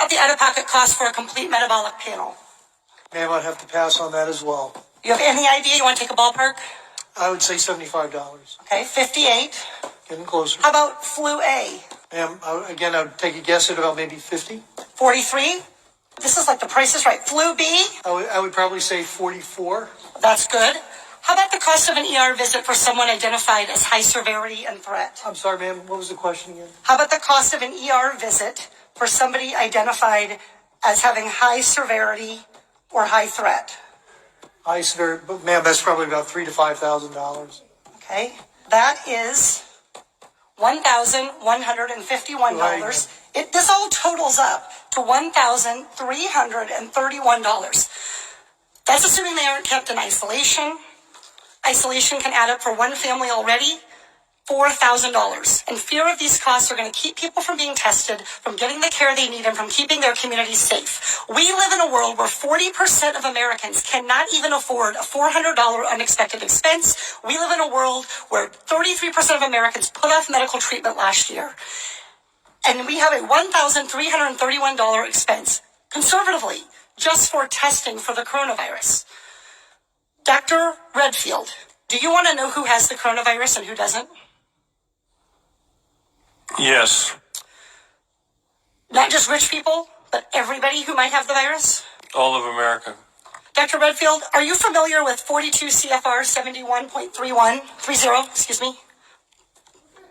about the out-of-pocket cost for a complete metabolic panel? Ma'am, I'd have to pass on that as well. You have any idea? You want to take a ballpark? I would say $75. Okay, 58. Getting closer. How about flu A? Ma'am, again, I would take a guess at about maybe 50. 43. This is like the Price is Right. Flu B? I would probably say 44. That's good. How about the cost of an ER visit for someone identified as high severity and threat? I'm sorry, ma'am. What was the question again? How about the cost of an ER visit for somebody identified as having high severity or high threat? High severity, but ma'am, that's probably about $3,000 to $5,000. Okay, that is $1,151. This all totals up to $1,331. That's assuming they aren't kept in isolation. Isolation can add up for one family already, $4,000. And fear of these costs are going to keep people from being tested, from getting the care they need, and from keeping their communities safe. We live in a world where 40% of Americans cannot even afford a $400 unexpected expense. We live in a world where 33% of Americans put off medical treatment last year. And we have a $1,331 expense, conservatively, just for testing for the coronavirus. Dr. Redfield, do you want to know who has the coronavirus and who doesn't? Yes. Not just rich people, but everybody who might have the virus? All of America. Dr. Redfield, are you familiar with 42 CFR 71.30?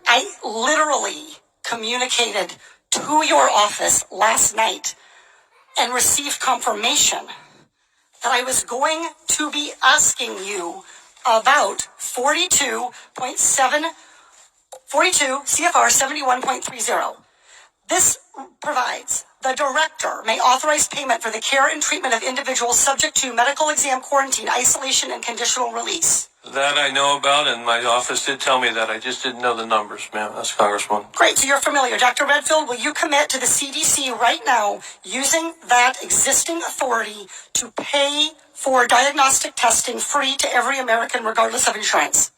I literally communicated to your office last night and received confirmation that I was going to be asking you about 42 CFR 71.30. This provides the director may authorize payment for the care and treatment of individuals subject to medical exam, quarantine, isolation, and conditional release. That I know about, and my office did tell me that. I just didn't know the numbers, ma'am. That's Congressman. Great, so you're familiar. Dr. Redfield, will you commit to the CDC right now using that existing authority to pay for diagnostic testing free to every American regardless of insurance?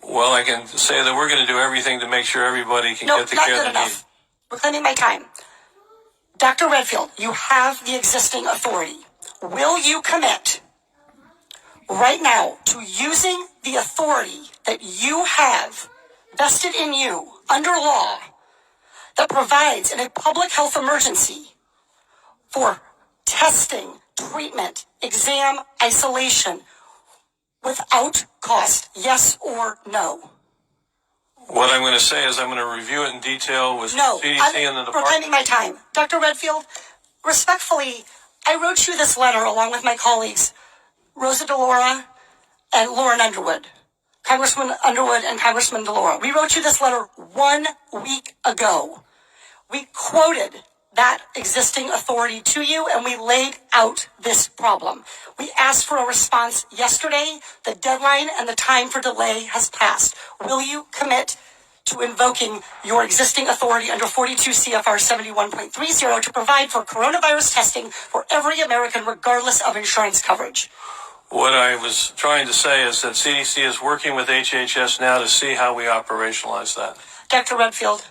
Well, I can say that we're going to do everything to make sure everybody can get the care they need. Reclaiming my time. Dr. Redfield, you have the existing authority. Will you commit right now to using the authority that you have vested in you under law that provides in a public health emergency for testing, treatment, exam, isolation without cost, yes or no? What I'm going to say is I'm going to review it in detail with CDC and the department. Reclaiming my time. Dr. Redfield, respectfully, I wrote you this letter along with my colleagues, Rosa DeLaura and Lauren Underwood, Congressman Underwood and Congressman DeLaura. We wrote you this letter 1 week ago. We quoted that existing authority to you, and we laid out this problem. We asked for a response yesterday. The deadline and the time for delay has passed. Will you commit to invoking your existing authority under 42 CFR 71.30 to provide for coronavirus testing for every American regardless of insurance coverage? What I was trying to say is that CDC is working with HHS now to see how we operationalize that. Dr. Redfield,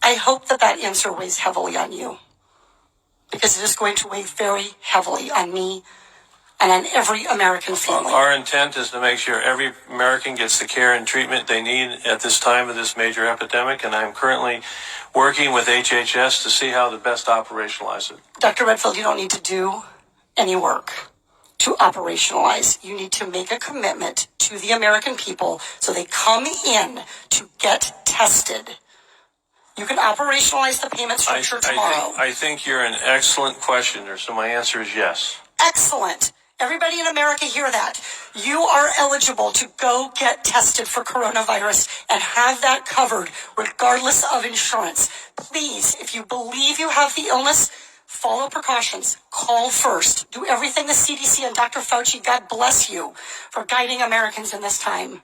I hope that answer weighs heavily on you, because it is going to weigh very heavily on me and on every American family. Our intent is to make sure every American gets the care and treatment they need at this time of this major epidemic, and I'm currently working with HHS to see how to best operationalize it. Dr. Redfield, you don't need to do any work to operationalize. You need to make a commitment to the American people so they come in to get tested. You can operationalize the payment structure tomorrow. I think you're an excellent questioner, so my answer is yes. Excellent. Everybody in America hear that. You are eligible to go get tested for coronavirus and have that covered regardless of insurance. Please, if you believe you have the illness, follow precautions. Call first. Do everything the CDC and Dr. Fauci, God bless you, for guiding Americans in this time.